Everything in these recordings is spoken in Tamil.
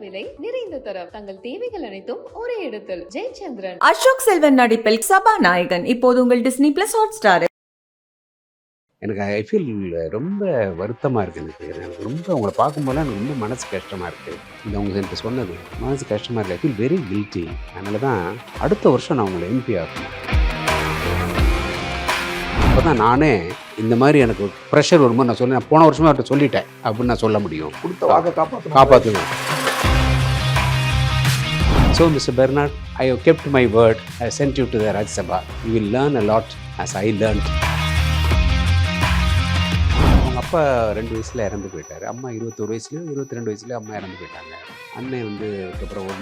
விலை, நிறைந்த தரம். தங்கள் தேவைகள் அனைத்தும் ஒரே இடத்தில். ஜெயச்சந்திரன். அசோக் செல்வன் நடிப்பில் சபாநாயகன் இப்போது உங்கள் டிஸ்னி பிளஸ் ஹாட்ஸ்டார். எனக்கு ஐ ஃபீல் ரொம்ப வருத்தமாக இருக்குது. எனக்கு ரொம்ப உங்களை பார்க்கும்போது எனக்கு ரொம்ப மனசு கஷ்டமாக இருக்குது. இந்த அவங்க எனக்கு சொன்னது மனசு கஷ்டமாக இருக்குது. I feel very guilty. அதனால தான் அடுத்த வருஷம் நான் உங்களை எம்பி ஆகணும். அப்போ தான் நானே இந்த மாதிரி எனக்கு ப்ரெஷர் வரும்போது நான் சொல்ல போன வருஷமே அவர்கிட்ட சொல்லிட்டேன் அப்படின்னு நான் சொல்ல முடியும். கொடுத்த வாக்கை காப்பாற்றுவேன். So, Mr. Bernard, I have kept my word. I sent you to the Rajya Sabha. You will learn a lot as I learned. அவங்க அப்பா 2 வயசில் இறந்து போயிட்டார். அம்மா 21 வயசுலையும் 22 வயசுலேயும் அம்மா இறந்து போயிட்டாங்க. அண்ணன் வந்து அதுக்கப்புறம் 1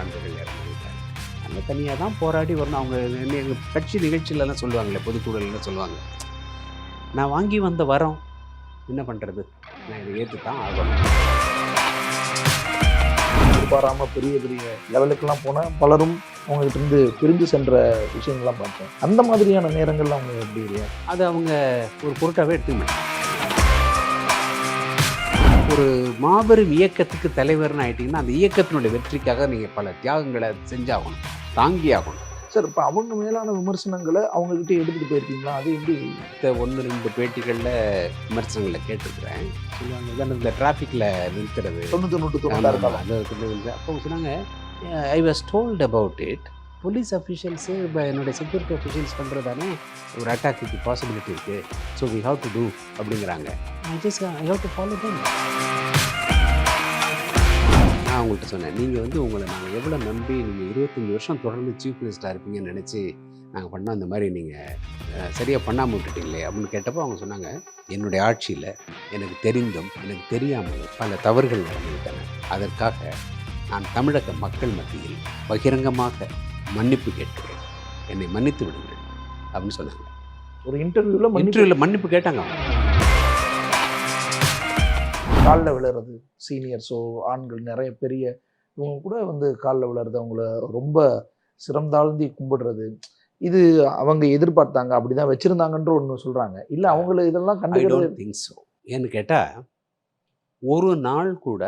ஆண்டுகள் இறந்து போயிட்டாங்க. அந்த தனியாக தான் போராடி வரணும். அவங்க எங்கள் கட்சி நிகழ்ச்சியிலலாம் சொல்லுவாங்களே, பொதுக்கூடலாம் சொல்லுவாங்க. நான் வாங்கி வந்த வரோம், என்ன பண்ணுறது, நான் இதை ஏற்று தான் ஆகணும். எதிர்பாராமல் பெரிய பெரிய லெவலுக்கெல்லாம் போனால் பலரும் அவங்ககிட்ட இருந்து பிரிஞ்சு சென்ற விஷயங்கள்லாம் பார்த்தேன். அந்த மாதிரியான நேரங்கள்லாம் அவங்க எப்படி இல்லையா, அது அவங்க ஒரு பொருட்டாகவே எடுத்துக்கணும். ஒரு மாபெரும் இயக்கத்துக்கு தலைவர்னு ஆகிட்டிங்கன்னா அந்த இயக்கத்தினுடைய வெற்றிக்காக நீங்கள் பல தியாகங்களை செஞ்சாகணும், தாங்கி ஆகணும். சார் இப்போ அவங்க மேலான விமர்சனங்களை அவங்ககிட்ட எடுத்துகிட்டு போயிருக்கீங்களா? அது எப்படி? 1-2 பேட்டிகளில் விமர்சனங்களை கேட்டிருக்கிறேன். சொல்லுவாங்க இந்த டிராஃபிக்கில் நிறுத்துறது 90 அப்போ சொன்னாங்க, I was told about it. Police officials என்னுடைய செக்யூரிட்டி அஃபிஷியல்ஸ் பண்ணுறதானே ஒரு அட்டாக்கு பாசிபிலிட்டி இருக்குது. So we have to do அப்படிங்கிறாங்க. I have to follow them. நான் அவங்கள்ட்ட சொன்னேன், நீங்கள் வந்து உங்களை நாங்கள் எவ்வளோ நம்பி நீங்கள் 25 வருஷம் தொடர்ந்து சீஃப் மினிஸ்டராக இருப்பீங்கன்னு நினச்சி நாங்கள் பண்ணோம், அந்த மாதிரி நீங்கள் சரியாக பண்ணாமல் விட்டுட்டீங்களே அப்படின்னு கேட்டப்போ அவங்க சொன்னாங்க, என்னுடைய ஆட்சியில் எனக்கு தெரிந்தும் எனக்கு தெரியாமல் பல தவறுகள் நடந்துவிட்டன. அதற்காக நான் தமிழக மக்கள் மத்தியில் பகிரங்கமாக மன்னிப்பு கேட்கிறேன், என்னை மன்னித்து விடுங்கள் அப்படின்னு சொன்னாங்க. ஒரு இன்டர்வியூவில் மன்னிப்பு கேட்டாங்க. அவங்க காலில் விழுறது, சீனியர்ஸோ ஆண்கள் நிறைய பெரிய இவங்க கூட வந்து காலில் விழுறது, அவங்கள ரொம்ப சிரம்தாழ்ந்தி கும்பிடுறது, இது அவங்க எதிர்பார்த்தாங்க, அப்படிதான் வச்சுருந்தாங்கன்ற ஒன்று சொல்கிறாங்க. இல்லை அவங்கள இதெல்லாம் கண்டுக்கிறது திங்க் ஸோ. ஏன்னு கேட்டால் ஒரு நாள் கூட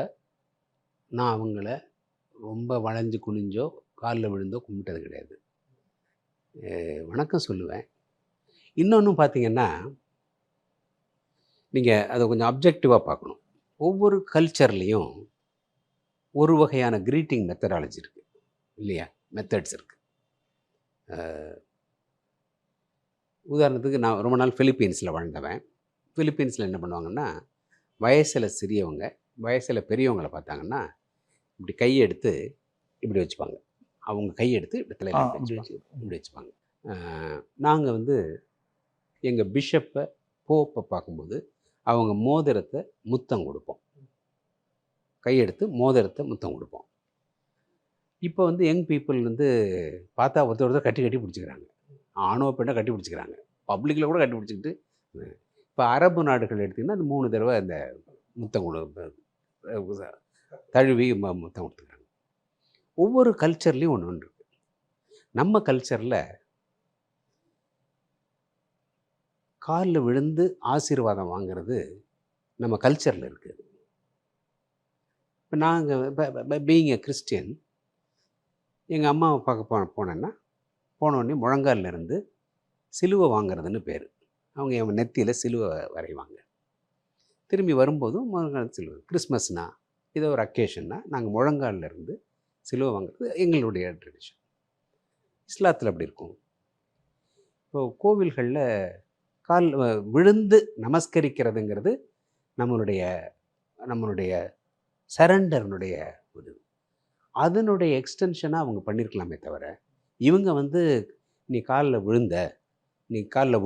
நான் அவங்கள ரொம்ப வளைஞ்சு குனிஞ்சோ காலில் விழுந்தோ கும்பிட்டது கிடையாது. வணக்கம் சொல்லுவேன். இன்னொன்று பார்த்தீங்கன்னா, நீங்கள் அதை கொஞ்சம் அப்ஜெக்டிவாக பார்க்கணும். ஒவ்வொரு கல்ச்சர்லேயும் ஒரு வகையான க்ரீட்டிங் மெத்தடாலஜி இருக்குது இல்லையா, மெத்தட்ஸ் இருக்குது. உதாரணத்துக்கு நான் ரொம்ப நாள் ஃபிலிப்பீன்ஸில் வாழ்ந்தவன். ஃபிலிப்பீன்ஸில் என்ன பண்ணுவாங்கன்னா, வயசில் சிறியவங்க வயசில் பெரியவங்களை பார்த்தாங்கன்னா இப்படி கையெடுத்து இப்படி வச்சுப்பாங்க. அவங்க கையெடுத்து இப்படி தலையில் இப்படி வச்சுப்பாங்க. நாங்கள் வந்து எங்கள் பிஷப்பை போப்பை பார்க்கும்போது அவங்க மோதிரத்தை முத்தம் கொடுப்போம், கையெடுத்து மோதிரத்தை முத்தம் கொடுப்போம். இப்போ வந்து யங் பீப்புள் வந்து பார்த்தா ஒருத்தர் கட்டி பிடிச்சிக்கிறாங்க, ஆணவ பெண்ணை கட்டி பிடிச்சிக்கிறாங்க, பப்ளிக்கில் கூட கட்டி பிடிச்சிக்கிட்டு. இப்போ அரபு நாடுகள் எடுத்திங்கன்னா அது 3 தடவை அந்த முத்தம் தழுவி முத்தம் கொடுத்துக்கிறாங்க. ஒவ்வொரு கல்ச்சர்லேயும் ஒன்று இருக்குது. நம்ம கல்ச்சரில் காலில் விழுந்து ஆசீர்வாதம் வாங்கிறது நம்ம கல்ச்சரில் இருக்குது. இப்போ நாங்கள் பீயிங் எ கிறிஸ்டியன், எங்கள் அம்மாவை பார்க்க போனேன்னா போனோடனே முழங்காலில் இருந்து சிலுவை வாங்கிறதுன்னு பேர். அவங்க என் நெத்தியில் சிலுவை வரைவாங்க. திரும்பி வரும்போதும் முழங்கால் சிலுவை. கிறிஸ்மஸ்னா ஏதோ ஒரு அக்கேஷன்னா நாங்கள் முழங்காலில் இருந்து சிலுவை வாங்குறது எங்களுடைய ட்ரெடிஷன். இஸ்லாத்தில் அப்படி இருக்கும். இப்போ கோவில்களில் கால் விழுந்து நமஸ்கரிக்கிறதுங்கிறது நம்மளுடைய சரண்டர்னுடைய ஒரு அதனுடைய எக்ஸ்டென்ஷனாக அவங்க பண்ணியிருக்கலாமே தவிர, இவங்க வந்து நீ காலில் விழுந்த, நீ காலில்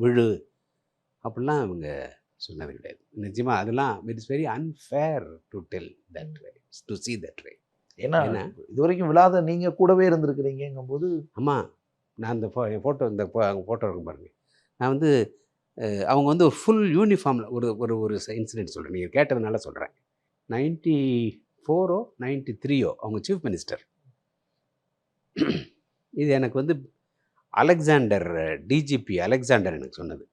விழு அப்படிலாம் அவங்க சொன்னது கிடையாது. நிச்சயமாக அதெல்லாம் it is very unfair to tell that way, to see that way. ஏன்னா இது வரைக்கும் விழாத நீங்கள் கூடவே இருந்திருக்கிறீங்கும் போது. ஆமாம், நான் இந்த ஃபோட்டோ இருக்கும் பாருங்கள். நான் வந்து அவங்க வந்து ஒரு ஃபுல் யூனிஃபார்மில் ஒரு இன்சிடென்ட் சொல்கிறேன், நீங்கள் கேட்டதுனால சொல்கிறேன். 94 93 அவங்க சீஃப் மினிஸ்டர். இது எனக்கு வந்து அலெக்சாண்டர், டிஜிபி அலெக்சாண்டர் எனக்கு சொன்னது.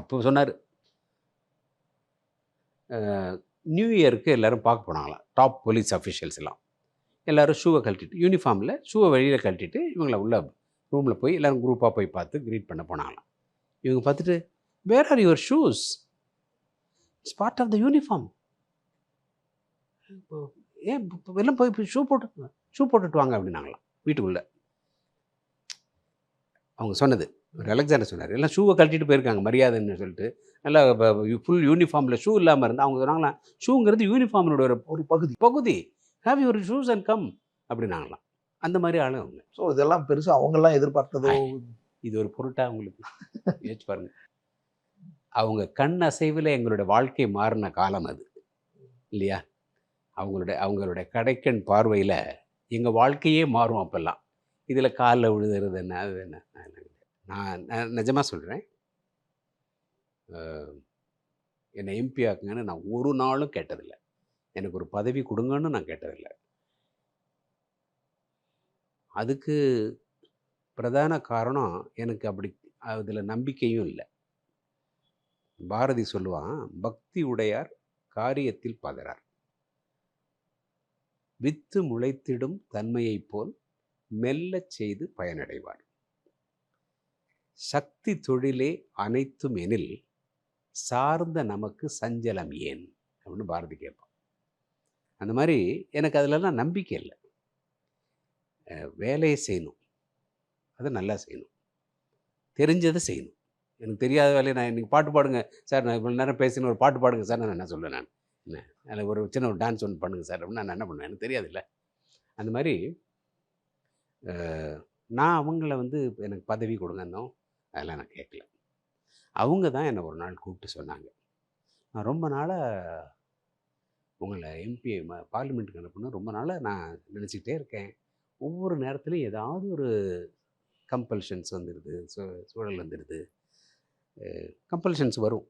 அப்போ சொன்னார், நியூ இயருக்கு எல்லோரும் பார்க்க போனாங்களாம், டாப் போலீஸ் அஃபிஷியல்ஸ் எல்லாம். எல்லோரும் ஷூவை கழட்டிட்டு, யூனிஃபார்மில் ஷூவை வெளியில் கழட்டிட்டு இவங்கள உள்ள ரூமில் போய் எல்லோரும் குரூப்பாக போய் பார்த்து க்ரீட் பண்ண போனாங்களாம். இவங்க பார்த்துட்டு, where are your shoes, it's part of the uniform, ஏன் எல்லாம் போய் ஷூ போட்டுட்டு வாங்க அப்படின்னாங்களாம் வீட்டுக்குள்ளே. அவங்க சொன்னது ஒரு அலெக்சாண்டர் சொன்னார், எல்லாம் ஷூவை கழட்டிட்டு போயிருக்காங்க மரியாதைன்னு சொல்லிட்டு. நல்லா ஃபுல் யூனிஃபார்மில் ஷூ இல்லாமல் இருந்தால் அவங்க சொன்னாங்களாம், ஷூங்கிறது யூனிஃபார்மினோட ஒரு பகுதி, have your shoes and come அப்படின்னாங்களாம். அந்த மாதிரி ஆளும் அவங்க. ஸோ இதெல்லாம் பெருசாக அவங்கெல்லாம் எதிர்பார்த்ததோ, இது ஒரு பொருட்டாக அவங்களுக்கு யோசிச்சு பாருங்க. அவங்க கண் அசைவில் எங்களோட வாழ்க்கை மாறின காலம் அது இல்லையா? அவங்களுடைய கடைக்கண் பார்வையில் எங்கள் வாழ்க்கையே மாறும் அப்போல்லாம். இதில் காலில் விழுதுறது என்ன, அது என்ன? நான் நிஜமாக சொல்கிறேன், என்னை எம்பி ஆக்குங்கன்னு நான் ஒரு நாளும் கேட்டதில்லை. எனக்கு ஒரு பதவி கொடுங்கன்னு நான் கேட்டதில்லை. அதுக்கு பிரதான காரணம் எனக்கு அப்படி அதில் நம்பிக்கையும் இல்லை. பாரதி சொல்லுவான், பக்தி உடையார் காரியத்தில் பதறார், வித்து முளைத்திடும் தன்மையைப் போல் மெல்லச் செய்து பயனடைவார், சக்தி தொழிலே அனைத்தும் எனில் சார்ந்த நமக்கு சஞ்சலம் ஏன் அப்படின்னு பாரதி கேட்பான். அந்த மாதிரி எனக்கு அதிலெல்லாம் நம்பிக்கை இல்லை. வேலையை செய்யணும், அதை நல்லா செய்யணும், தெரிஞ்சதை செய்யணும். எனக்கு தெரியாத வேலையை நான் இன்றைக்கி பாட்டு பாடுங்க சார், நான் இவ்வளோ நேரம் பேசின ஒரு பாட்டு பாடுங்க சார், நான் என்ன சொல்லுவேன், நான் என்ன அதில் ஒரு சின்ன ஒரு டான்ஸ் ஒன்று பண்ணுங்க சார் அப்படின்னு நான் என்ன பண்ணுவேன், எனக்கு தெரியாதுல்ல. அந்த மாதிரி நான் அவங்கள எனக்கு பதவி கொடுங்கன்னோ அதெல்லாம் நான் கேட்கல. அவங்க தான் என்னை ஒரு நாள் கூப்பிட்டு சொன்னாங்க, நான் ரொம்ப நாளாக உங்களை எம்பி பார்லிமெண்ட்டுக்கு அனுப்பணும் ரொம்ப நாளாக நான் நினச்சிக்கிட்டே இருக்கேன். ஒவ்வொரு நேரத்துலையும் ஏதாவது ஒரு கம்பல்ஷன்ஸ் வந்துடுது, சூழல் வந்துடுது, கம்பல்ஷன்ஸ் வரும்.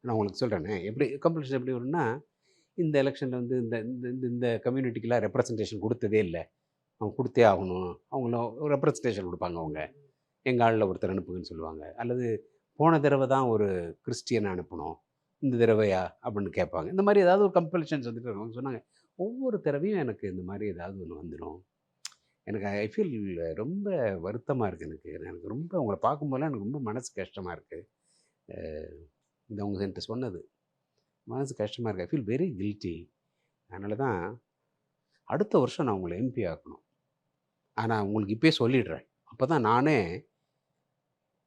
நான் உங்களுக்கு சொல்கிறேனே, எப்படி கம்பல்ஷன் எப்படி வரும்னா, இந்த எலெக்ஷனில் இந்த இந்த இந்த கம்யூனிட்டிக்கெலாம் ரெப்ரசன்டேஷன் கொடுத்ததே இல்லை, அவங்க கொடுத்தே ஆகணும், அவங்களும் ஒரு ரெப்ரசன்டேஷன் கொடுப்பாங்க. அவங்க எங்கள் ஆளில் ஒருத்தர் அனுப்புங்கன்னு சொல்லுவாங்க. அல்லது போன தடவை தான் ஒரு கிறிஸ்டியனை அனுப்பணும், இந்த தடவையா அப்படின்னு கேட்பாங்க. இந்த மாதிரி ஏதாவது ஒரு கம்பல்ஷன்ஸ் வந்துட்டு அவங்க சொன்னாங்க. ஒவ்வொரு தடவையும் எனக்கு இந்த மாதிரி ஏதாவது ஒன்று வந்துடும். எனக்கு ஐ ஃபீல் ரொம்ப வருத்தமாக இருக்குது. எனக்கு ரொம்ப உங்களை பார்க்கும்போதெல்லாம் எனக்கு ரொம்ப மனசு கஷ்டமாக இருக்குது. இந்த அவங்க என்கிட்ட சொன்னது மனசு கஷ்டமாக இருக்குது. I feel very guilty. அதனால தான் அடுத்த வருஷம் நான் உங்களை எம்பி ஆக்கணும். ஆனால் உங்களுக்கு இப்போயே சொல்லிடுறேன், அப்போ தான் நானே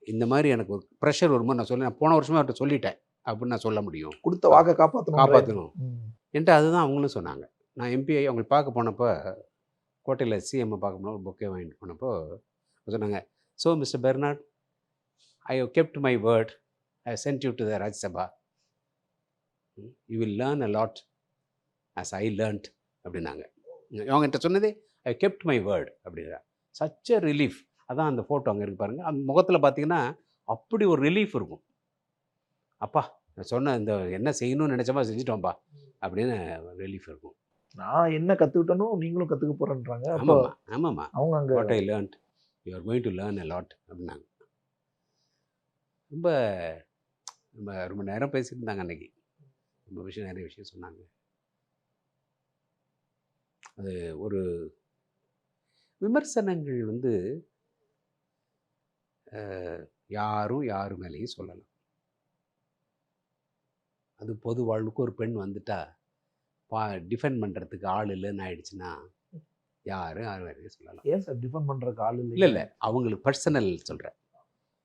இந்த மாதிரி எனக்கு ஒரு ப்ரெஷர் வரும்போது நான் நான் போன வருஷமே அவர்கிட்ட சொல்லிட்டேன் அப்படின்னு நான் சொல்ல முடியும். கொடுத்த வாக்கை காப்பாற்றணும் என்கிட்ட. அதுதான் அவங்களும் சொன்னாங்க. நான் எம்பிஐ அவங்களை பார்க்க போனப்போ, கோட்டையில் சிஎம்மை பார்க்க போனோம், பொக்கே வாங்கிட்டு போனப்போ சொன்னாங்க, so mister Bernard, I have kept my word, I sent you to the Rajya Sabha, you will learn a lot as I learnt அப்படின்னாங்க. அவங்ககிட்ட சொன்னதே ஐ கெப்ட் மை வேர்ட் அப்படின்னா சச் அ ரிலீஃப். அதான் அந்த ஃபோட்டோ அங்கே இருக்கு பாருங்கள். அந்த முகத்தில் பார்த்தீங்கன்னா அப்படி ஒரு ரிலீஃப் இருக்கும். அப்பா நான் சொன்ன இந்த என்ன செய்யணும்னு நினச்சமா செஞ்சுட்டோம்ப்பா அப்படின்னு ரிலீஃப் இருக்கும். நான் என்ன கற்றுக்கிட்டனோ நீங்களும் கற்றுக்க போகிறேன்றாங்க. ஆமாம்மா ஆமாம்மா, அவங்க அங்கே what I learnt you are going to learn a lot அப்படின்னாங்க. ரொம்ப ரொம்ப ரொம்ப நேரம் பேசிட்டு இருந்தாங்க அன்றைக்கி. ரொம்ப விஷயம், நிறைய விஷயம் சொன்னாங்க. அது ஒரு விமர்சனங்கள் யாரும் யாரு மேலேயும் சொல்லலாம். அது பொது வாழ்வுக்கு ஒரு பெண் வந்துட்டா டிஃபெண்ட் பண்ணுறதுக்கு ஆள் இல்லைன்னு ஆயிடுச்சுன்னா யாரும் யார் வேறையும் சொல்லலாம். ஏன் சார் டிஃபெண்ட் பண்ணுறதுக்கு ஆள் இல்லை? இல்லை அவங்களுக்கு பர்சனல் சொல்கிறேன்,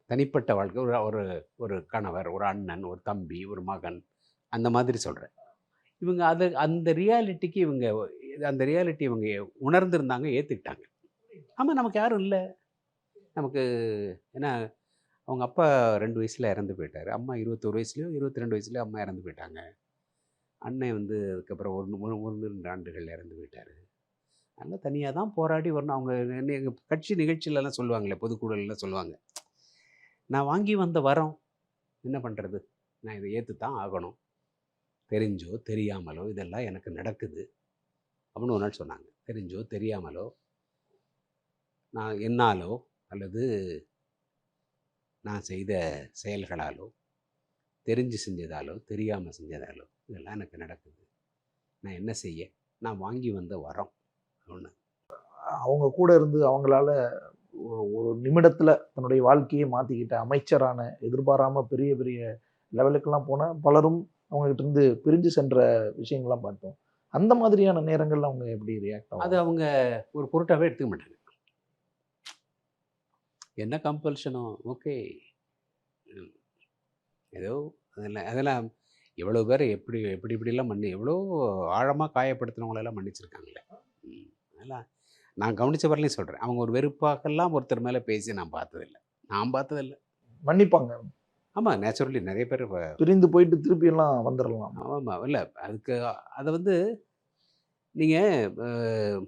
தனிப்பட்ட வாழ்க்கை. ஒரு ஒரு கணவர், ஒரு அண்ணன், ஒரு தம்பி, ஒரு மகன், அந்த மாதிரி சொல்கிறேன். இவங்க அந்த ரியாலிட்டிக்கு அந்த ரியாலிட்டி இவங்க உணர்ந்திருந்தாங்க, ஏற்றுக்கிட்டாங்க. ஆமாம், நமக்கு யாரும் இல்லை. நமக்கு ஏன்னா அவங்க அப்பா 2 வயசில் இறந்து போயிட்டார், அம்மா 21 வயசுலையோ 22 வயசுலையோ அம்மா இறந்து போயிட்டாங்க. அண்ணன் அதுக்கப்புறம் 1-2 ஆண்டுகள் இறந்து போயிட்டார். அதனால் தனியாக தான் போராடி வரணும். அவங்க எங்கள் கட்சி நிகழ்ச்சியிலலாம் சொல்லுவாங்களே, பொதுக்கூடலாம் சொல்லுவாங்க, நான் வாங்கி வந்த வரம் என்ன பண்ணுறது, நான் இதை ஏற்று தான் ஆகணும், தெரிஞ்சோ தெரியாமலோ இதெல்லாம் எனக்கு நடக்குது அப்படின்னு ஒரு நாள் சொன்னாங்க. தெரிஞ்சோ தெரியாமலோ நான் என்னாலோ அல்லது நான் செய்த செயல்களாலோ தெரிஞ்சு செஞ்சதாலோ தெரியாமல் செஞ்சதாலோ இதெல்லாம் எனக்கு நடக்குது. நான் என்ன செய்ய? நான் வாங்கி வந்த வரம் ஒன்று. அவங்க கூட இருந்து அவங்களால ஒரு நிமிடத்துல தன்னுடைய வாழ்க்கையை மாத்திக்கிட்ட அமைச்சரான, எதிர்பாராம பெரிய பெரிய லெவலுக்கெல்லாம் போன பலரும் அவங்ககிட்ட இருந்து பிரிஞ்சு சென்ற விஷயங்கள்லாம் பார்த்தோம். அந்த மாதிரியான நேரங்கள்ல அவங்க எப்படி ரியாக்ட் அது ஆகும்? அவங்க ஒரு பொருட்டாவே எடுத்துக்க மாட்டாங்க. என்ன கம்பல்ஷனோ ஓகே. ஏதோ அதெல்லாம் எவ்வளோ பேர் எப்படி எப்படி இப்படிலாம் எவ்வளோ ஆழமாக காயப்படுத்தினவங்களெல்லாம் மன்னிச்சிருக்காங்களே. அதெல்லாம் நான் கவனித்த வரலையும் சொல்கிறேன். அவங்க ஒரு வெறுப்பாகலாம் ஒருத்தர் மேலே பேசி நான் பார்த்ததில்லை. மன்னிப்பாங்க. ஆமாம், நேச்சுரலி நிறைய பேர் பிரிந்து போயிட்டு திருப்பி எல்லாம் வந்துடலாம். ஆமாம். இல்லை அதுக்கு அதை வந்து நீங்கள்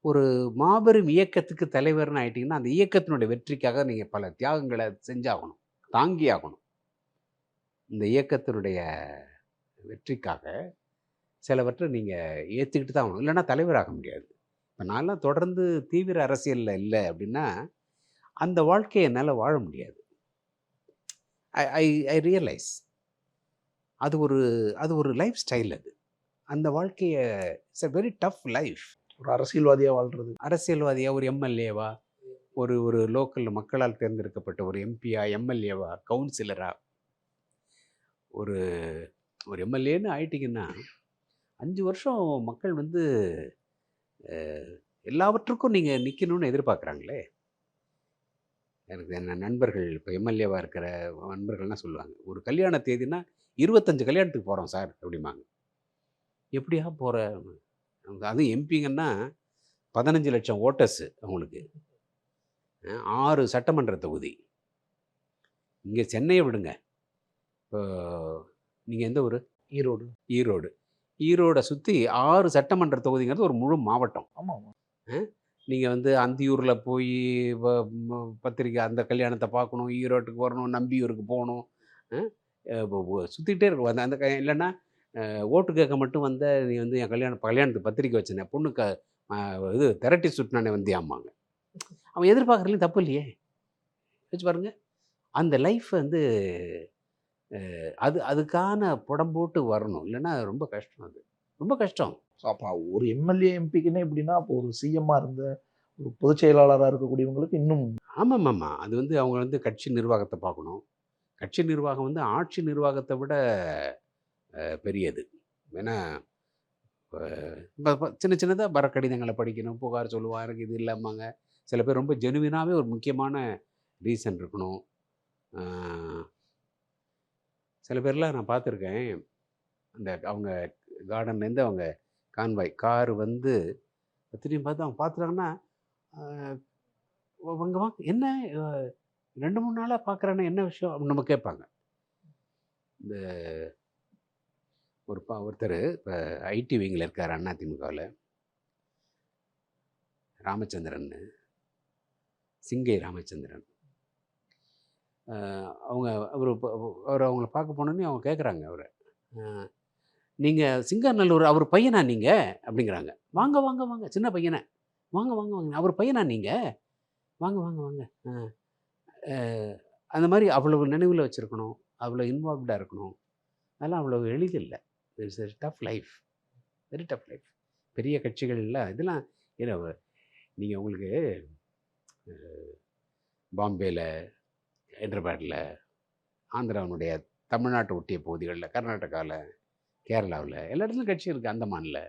ஒரு மாபெரும் இயக்கத்துக்கு தலைவர்னு ஆயிட்டீங்கன்னா, அந்த இயக்கத்தினுடைய வெற்றிக்காக நீங்கள் பல தியாகங்களை செஞ்சாகணும், தாங்கி ஆகணும். இந்த இயக்கத்தினுடைய வெற்றிக்காக சிலவற்றை நீங்கள் ஏற்றுக்கிட்டு தான் ஆகணும். இல்லைன்னா தலைவராக முடியாது. இப்போ நான்லாம் தொடர்ந்து தீவிர அரசியலில் இல்லை அப்படின்னா, அந்த வாழ்க்கையை என்னால் வாழ முடியாது. ஐ ஐ ஐ ரியலைஸ் அது ஒரு லைஃப் ஸ்டைல். அந்த வாழ்க்கையை it's a very tough life. ஒரு அரசியல்வாதியா வாழ்றது. அரசியல்வாதியா, ஒரு எம்எல்ஏவா, ஒரு லோக்கல் மக்களால் தேர்ந்தெடுக்கப்பட்ட ஒரு எம்பியா, எம்எல்ஏவா, கவுன்சிலரா, ஒரு ஒரு எம்எல்ஏன்னு ஆயிட்டீங்கன்னா 5 வருஷம் மக்கள் வந்து எல்லாவற்றுக்கும் நீங்கள் நிற்கணும்னு எதிர்பார்க்குறாங்களே. எனக்கு என்ன நண்பர்கள் இப்போ எம்எல்ஏவாக இருக்கிற நண்பர்கள்லாம் சொல்லுவாங்க, ஒரு கல்யாண தேதினா 25 கல்யாணத்துக்கு போகிறோம் சார் அப்படிம்பாங்க. எப்படியா போகிற? அதுவும் எம்பிங்கன்னா 15 லட்சம் ஓட்டர்ஸு அவங்களுக்கு, 6 சட்டமன்ற தொகுதி. இங்கே சென்னையை விடுங்க, இப்போ நீங்கள் எந்த ஊர்? ஈரோடு. ஈரோடை சுற்றி 6 சட்டமன்ற தொகுதிங்கிறது ஒரு முழு மாவட்டம். ஆமாம். நீங்கள் வந்து அந்தியூரில் போய் பத்திரிக்கை அந்த கல்யாணத்தை பார்க்கணும், ஈரோட்டுக்கு வரணும், நம்பியூருக்கு போகணும், சுற்றிக்கிட்டே இருக்கும். அந்த இல்லைன்னா ஓட்டு கேட்க மட்டும் வந்த நீ வந்து என் கல்யாணத்துக்கு பத்திரிக்கை வச்சேன், பொண்ணுக்கு இது திரட்டி சுட்டினானே வந்தியாம்மாங்க. அவன் எதிர்பார்க்குறதுலையும் தப்பு இல்லையே, வச்சு பாருங்க. அந்த லைஃப் வந்து அதுக்கான புடம்போட்டு வரணும், இல்லைன்னா ரொம்ப கஷ்டம். அது ரொம்ப கஷ்டம். ஸோ அப்போ ஒரு எம்எல்ஏ எம்பிக்குன்னே எப்படின்னா, அப்போ ஒரு சிஎம்மாக இருந்த ஒரு பொதுச் செயலாளராக இருக்கக்கூடியவங்களுக்கு இன்னும். ஆமாம். அது வந்து அவங்க வந்து கட்சி நிர்வாகத்தை பார்க்கணும். கட்சி நிர்வாகம் வந்து ஆட்சி நிர்வாகத்தை விட பெரியது. ஏன்னா இப்போ சின்ன சின்னதாக வர கடிதங்களை படிக்கணும், புகார் சொல்லுவாங்க, எனக்கு இது இல்லாமாங்க. சில பேர் ரொம்ப ஜெனுவினாகவே ஒரு முக்கியமான ரீசன் இருக்கணும். சில பேர்லாம் நான் பார்த்துருக்கேன், அந்த அவங்க கார்டன்லேருந்து அவங்க கான்வாய் கார் வந்து திரும்பி பார்த்து அவங்க பார்த்துட்டாங்கன்னா, அவங்க வாங்க என்ன 2-3 நாளாக பார்க்குறேன்னா என்ன விஷயம் அப்படின்னு நம்ம கேட்பாங்க. இந்த ஒருத்தர் இப்போ ஐடி விங்கில் இருக்கார் அதிமுகவில், ராமச்சந்திரன், சிங்கை ராமச்சந்திரன். அவர் அவங்கள பார்க்க போனோன்னே அவங்க கேட்குறாங்க அவரை, நீங்கள் சிங்காநல்லூர் அவர் பையனா நீங்கள் அப்படிங்கிறாங்க. வாங்க வாங்க வாங்க, சின்ன பையனை, வாங்க வாங்க வாங்க, அவர் பையனா நீங்கள், வாங்க வாங்க வாங்க. அந்த மாதிரி அவ்வளவு நினைவில் வச்சுருக்கணும், அவ்வளோ இன்வால்வ்டாக இருக்கணும். அதெல்லாம் அவ்வளோ எளிதில்லை. It's a tough life, very tough life. பெரிய கட்சிகள்ல இதெல்லாம் ஏன்னா நீங்கள் உங்களுக்கு பாம்பேயில், ஹைதராபாத்தில், ஆந்திராவினுடைய தமிழ்நாட்டை ஒட்டிய பகுதிகளில், கர்நாடகாவில், கேரளாவில் எல்லா இடத்துலையும் கட்சி இருக்குது, அந்தமானில்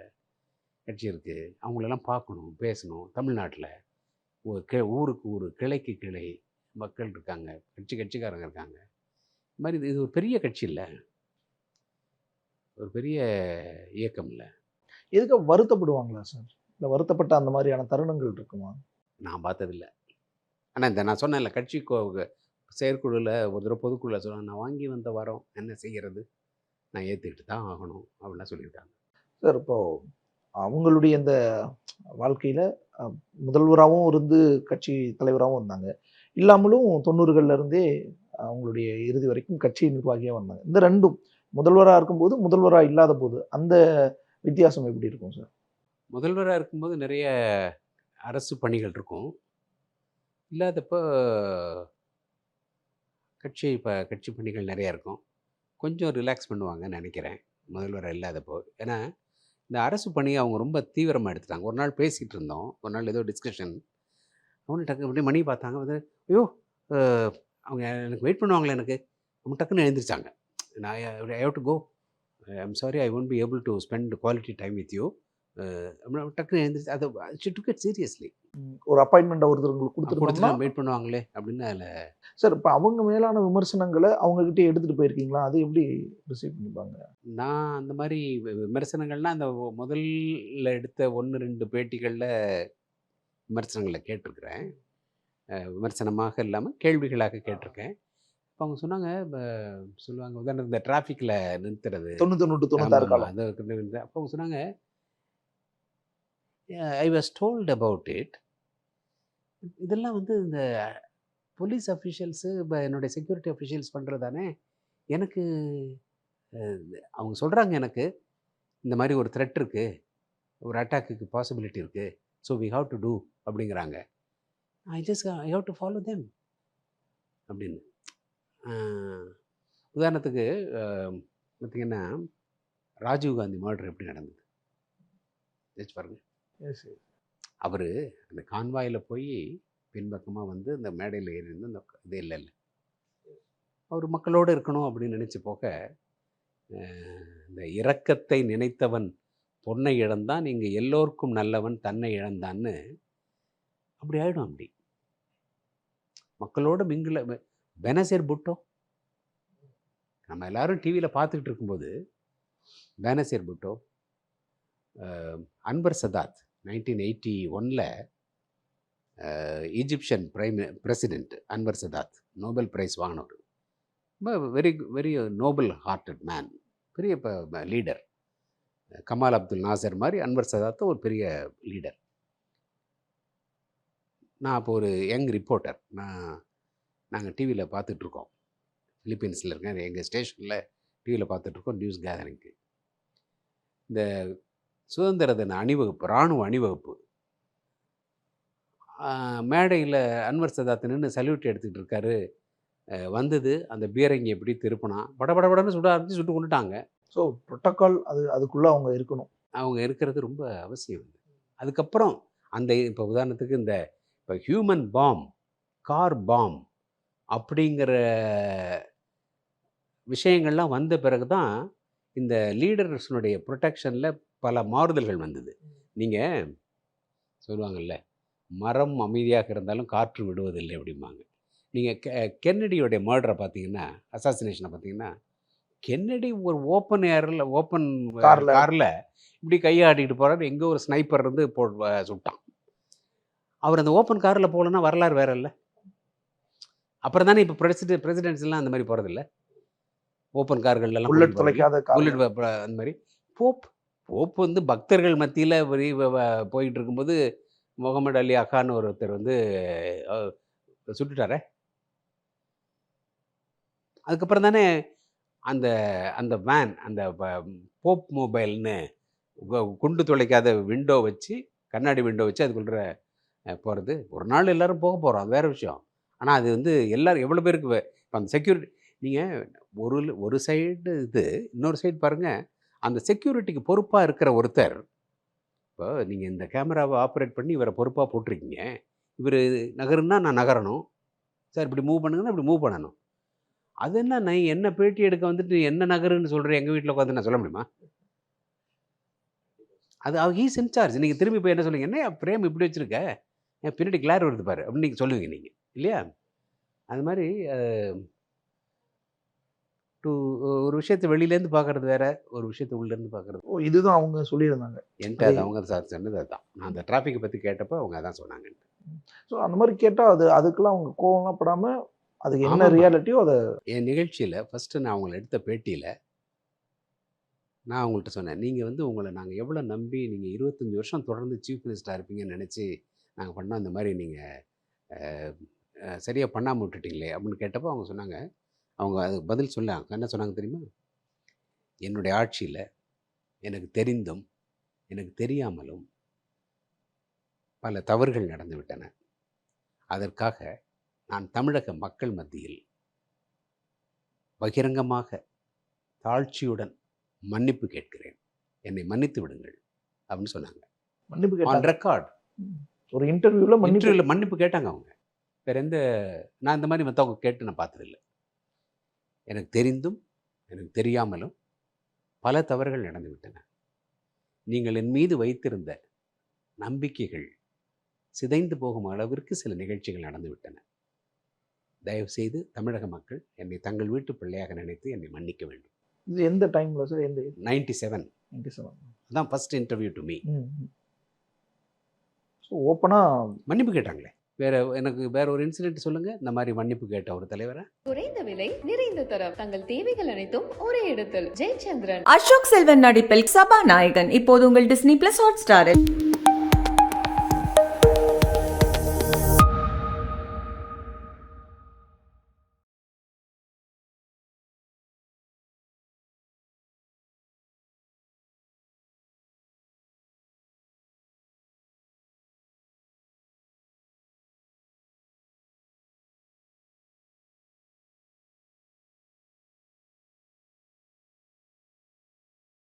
கட்சி இருக்குது. அவங்களெல்லாம் பார்க்கணும், பேசணும். தமிழ்நாட்டில் ஊருக்கு ஊர், கிளைக்கு கிளை மக்கள் இருக்காங்க, கட்சிக்காரங்க இருக்காங்க. இது மாதிரி இது ஒரு பெரிய கட்சி இல்லை, ஒரு பெரிய இயக்கம் இல்லை. எதுக்கு வருத்தப்படுவாங்களா சார்? இல்லை வருத்தப்பட்ட அந்த மாதிரியான தருணங்கள் இருக்குமா? நான் பார்த்ததில்லை. ஆனால் இந்த நான் சொன்னேன்ல, கட்சி செயற்குழுவில் ஒரு தடவை பொதுக்குழுவில் சொன்னேன், நான் வாங்கி வந்த வரோம், என்ன செய்கிறது, நான் ஏற்றுக்கிட்டு தான் ஆகணும் அப்படிலாம் சொல்லியிருக்காங்க. சார் இப்போது அவங்களுடைய இந்த வாழ்க்கையில் முதல்வராகவும் இருந்து கட்சி தலைவராகவும் இருந்தாங்க, இல்லாமலும் 90கள்லேருந்தே அவங்களுடைய இறுதி வரைக்கும் கட்சி நிர்வாகியாக வந்தாங்க. இந்த ரெண்டும் முதல்வராக இருக்கும்போது, முதல்வராக இல்லாத போது அந்த வித்தியாசம் எப்படி இருக்கும் சார்? முதல்வராக இருக்கும்போது நிறைய அரசு பணிகள் இருக்கும், இல்லாதப்போ கட்சி பணிகள் நிறைய இருக்கும். கொஞ்சம் ரிலாக்ஸ் பண்ணுவாங்கன்னு நினைக்கிறேன், முதல்வர் இல்லாதப்போ. ஏன்னா, இந்த அரசு பணியை அவங்க ரொம்ப தீவிரமாக எடுத்துட்டாங்க. ஒரு நாள் பேசிகிட்டு இருந்தோம், ஒரு நாள் ஏதோ டிஸ்கஷன். அவங்க டக்கு அப்படியே மணி பார்த்தாங்க வந்து, ஐயோ அவங்க எனக்கு வெயிட் பண்ணுவாங்களே எனக்கு. அவங்க டக்குன்னு எழுந்திரிச்சாங்க. நான் I have to go, I'm sorry, I won't be able to spend quality time with you. டக்குன்னு எழுந்திரிச்சு அதை ஷி டுக் இட் சீரியஸ்லி. ஒரு அப்பாயின்மெண்ட் ஒருத்தவங்களுக்கு கொடுத்துருந்தோம்னா கொடுத்துட்டு வெயிட் பண்ணுவாங்களே அப்படின்னு அதில். சார் இப்போ அவங்க மேலான விமர்சனங்களை அவங்க கிட்ட எடுத்துட்டு போயிருக்கீங்களா? அது எப்படி ரிசீவ் பண்ணிப்பாங்க? நான் அந்த மாதிரி விமர்சனங்கள்னால் அந்த முதல்ல எடுத்த 1-2 பேட்டிகளில் விமர்சனங்களை கேட்டிருக்கிறேன். விமர்சனமாக இல்லாமல் கேள்விகளாக கேட்டிருக்கேன். இப்போ அவங்க சொன்னாங்க, சொல்லுவாங்க உதாரணத்துக்கு இந்த டிராஃபிக்கில் நிறுத்துறது, 91 96 காலம். அது அப்போ அவங்க சொன்னாங்க, I was told about it. இதெல்லாம் வந்து இந்த போலீஸ் அஃபிஷியல்ஸு என்னுடைய செக்யூரிட்டி அஃபிஷியல்ஸ் பண்ணுறது தானே. எனக்கு அவங்க சொல்கிறாங்க, எனக்கு இந்த மாதிரி ஒரு த்ரெட் இருக்குது, ஒரு அட்டாக்குக்கு பாசிபிலிட்டி இருக்குது, so we have to do அப்படிங்கிறாங்க. I have to follow them அப்படின்னு. உதாரணத்துக்கு பார்த்திங்கன்னா, ராஜீவ்காந்தி மர்டர் எப்படி நடந்தது யோசிச்சு பாருங்க. அவர் அந்த கான்வாயில் போய் பின்பக்கமாக வந்து இந்த மேடையில் ஏறி இருந்து அந்த இதே இல்லை, அவர் மக்களோடு இருக்கணும் அப்படின்னு நினச்சி போக, இந்த இரக்கத்தை நினைத்தவன் பொன்னை இழந்தான், இங்கே எல்லோருக்கும் நல்லவன் தன்னை இழந்தான்னு அப்படி ஆகிடும். அப்படி மக்களோட மிங்கில் பெனசீர் புட்டோ, நம்ம எல்லாரும் டிவியில் பார்த்துக்கிட்டு இருக்கும்போது Benazir Bhutto, Anwar Sadat 1981 Egyptian president Anwar Sadat Nobel prize வாங்கினவர். ரொம்ப very very noble hearted man, பெரிய லீடர். கமால் அப்துல் நாசர் மாதிரி அன்வர் சதாத்தும் ஒரு பெரிய லீடர். நான் அப்போ ஒரு யங் ரிப்போர்ட்டர். நாங்கள் டிவியில் பார்த்துட்ருக்கோம், ஃபிலிப்பீன்ஸில் இருக்கேன், எங்கள் ஸ்டேஷனில் டிவியில் பார்த்துட்ருக்கோம் நியூஸ் கேதரிங்க்கு. இந்த சுதந்திர தின அணிவகுப்பு, இராணுவ அணிவகுப்பு, மேடையில் அன்வர் சதாத் நின்று சல்யூட் எடுத்துக்கிட்டு இருக்காரு. வந்தது அந்த பீரங்கி எப்படி திருப்பினா படபடன்னு சுட ஆரம்பிச்சு சுட்டு கொண்டுட்டாங்க. ஸோ ப்ரோட்டோக்கால் அதுக்குள்ளே அவங்க இருக்கணும், அவங்க இருக்கிறது ரொம்ப அவசியம். அதுக்கப்புறம் அந்த இப்போ உதாரணத்துக்கு இந்த இப்போ ஹியூமன் பாம், கார் பாம் அப்படிங்கிற விஷயங்கள்லாம் வந்த பிறகு தான் இந்த லீடர்ஸினுடைய ப்ரொடெக்ஷனில் பல மாறுதல்கள் வந்தது. நீங்கள் சொல்லுவாங்கள்ல, மரம் அமைதியாக இருந்தாலும் காற்று விடுவதில்லை அப்படிம்பாங்க. நீங்கள் கென்னடியோடைய மர்டரை பார்த்தீங்கன்னா, அசாசினேஷனை பார்த்தீங்கன்னா, கென்னடி ஒரு ஓப்பன் காரில் இப்படி கையாடிட்டு போகிறாரு, எங்கே ஒரு ஸ்னைப்பர் இருந்து சுட்டான். அவர் அந்த ஓப்பன் காரில் போகலன்னா வரலாறு வேற இல்லை. அப்புறம் தானே இப்போ பிரசிடென்ட்ஸ்லாம் அந்த மாதிரி போகிறதில்ல, ஓப்பன் கார்கள்லாம் புல்லட் தொலைக்காத புல்லட் அந்த மாதிரி. போப் வந்து பக்தர்கள் மத்தியில் போயிட்டு இருக்கும்போது முகமது அலி அக்கான்னு ஒருத்தர் வந்து சுட்டுட்டாரே. அதுக்கப்புறம் தானே அந்த அந்த வேன், அந்த போப் மொபைல்னு குண்டு தொலைக்காத விண்டோ வச்சு, கண்ணாடி விண்டோ வச்சு அதுக்குள்ள போகிறது. ஒரு நாள் எல்லோரும் போக போகிறோம், அது வேறு விஷயம். ஆனால் அது வந்து எல்லோரும் எவ்வளோ பேருக்கு இப்போ அந்த செக்யூரிட்டி, நீங்கள் ஒரு சைடு இது, இன்னொரு சைடு பாருங்கள், அந்த செக்யூரிட்டிக்கு பொறுப்பாக இருக்கிற ஒருத்தர். இப்போ நீங்கள் இந்த கேமராவை ஆப்ரேட் பண்ணி இவரை பொறுப்பாக போட்டிருக்கீங்க, இவர் நகருன்னா நான் நகரணும், சார் இப்படி மூவ் பண்ணுங்கன்னா இப்படி மூவ் பண்ணணும். அது என்ன பேட்டி எடுக்க வந்துட்டு என்ன நகருன்னு சொல்கிறேன், எங்கள் வீட்டில் உட்காந்து நான் சொல்ல முடியுமா? அது ஹீஸ் இன்சார்ஜ். நீங்கள் திரும்பி போய் என்ன சொல்லுவீங்க, என்ன பிரேம் இப்படி வச்சுருக்க, என் பின்னாடி கிளார் வருது பாரு அப்படின்னு நீங்கள் சொல்லுவீங்க, நீங்கள் இல்லையா? அது மாதிரி ஒரு விஷயத்தை வெளியிலேருந்து பார்க்குறது வேற, ஒரு விஷயத்தை உள்ளேருந்து பார்க்குறது. இதுதான் அவங்க சொல்லியிருந்தாங்க என்கிட்ட. அது அவங்க சொன்னது அதுதான். நான் அந்த டிராஃபிக்கை பற்றி கேட்டப்போ அவங்க அதான் சொன்னாங்க. ஸோ அந்த மாதிரி கேட்டால் அதுக்கெல்லாம் அவங்க கோவம்லாம் படாமல் அதுக்கு என்ன ரியாலிட்டியோ அதை. என் நிகழ்ச்சியில் ஃபஸ்ட்டு நான் அவங்கள எடுத்த பேட்டியில் நான் அவங்கள்ட்ட சொன்னேன், நீங்கள் வந்து உங்களை நாங்கள் எவ்வளோ நம்பி நீங்கள் 25 வருஷம் தொடர்ந்து சீஃப் மினிஸ்டராக இருப்பீங்கன்னு நினச்சி நாங்கள் பண்ணோம், அந்த மாதிரி நீங்கள் சரியாக பண்ணாமல் விட்டுட்டீங்களே அப்படின்னு கேட்டப்போ அவங்க சொன்னாங்க, அவங்க அதுக்கு பதில் சொன்னாங்க. என்ன சொன்னாங்க தெரியுமா? என்னுடைய ஆட்சியில் எனக்கு தெரிந்தும் எனக்கு தெரியாமலும் பல தவறுகள் நடந்து விட்டன. அதற்காக நான் தமிழக மக்கள் மத்தியில் பகிரங்கமாக தாழ்ச்சியுடன் மன்னிப்பு கேட்கிறேன், என்னை மன்னித்து விடுங்கள் அப்படின்னு சொன்னாங்க. மன்னிப்பு ஆன் கேட்டாங்க. ரெக்கார்ட் ஒரு இன்டர்வியூல மன்னிப்பு இன்டர்வியூவில் மன்னிப்பு கேட்டாங்க அவங்க. வேற எந்த நான் இந்த மாதிரி மற்றவங்க கேட்டு நான் பார்த்ததில்லை. எனக்கு தெரிந்தும் எனக்கு தெரியாமலும் பல தவறுகள் நடந்து விட்டன. நீங்கள் என் மீது வைத்திருந்த நம்பிக்கைகள் சிதைந்து போகும் அளவிற்கு சில நிகழ்ச்சிகள் நடந்து விட்டன. தயவுசெய்து தமிழக மக்கள் என்னை தங்கள் வீட்டு பிள்ளையாக நினைத்து என்னை மன்னிக்க வேண்டும். இது எந்த டைம்ல சார்? எந்த 97 97? அதான் first interview to me. So ஓப்பனா மன்னிப்பு கேட்டாங்களே. எனக்கு வேற ஒரு இன்சிடென்ட் சொல்லுங்க, இந்த மாதிரி மன்னிப்பு கேட்ட ஒரு தலைவரை. குறைந்த விலை நிறைந்த தரம் தங்கள் தேவைகள் அனைத்தும் ஒரே இடத்தில். ஜெயச்சந்திரன். அசோக் செல்வன் நடிப்பில் சபாநாயகன் இப்போது உங்கள் டிஸ்னி பிளஸ் ஹாட் ஸ்டாரில்.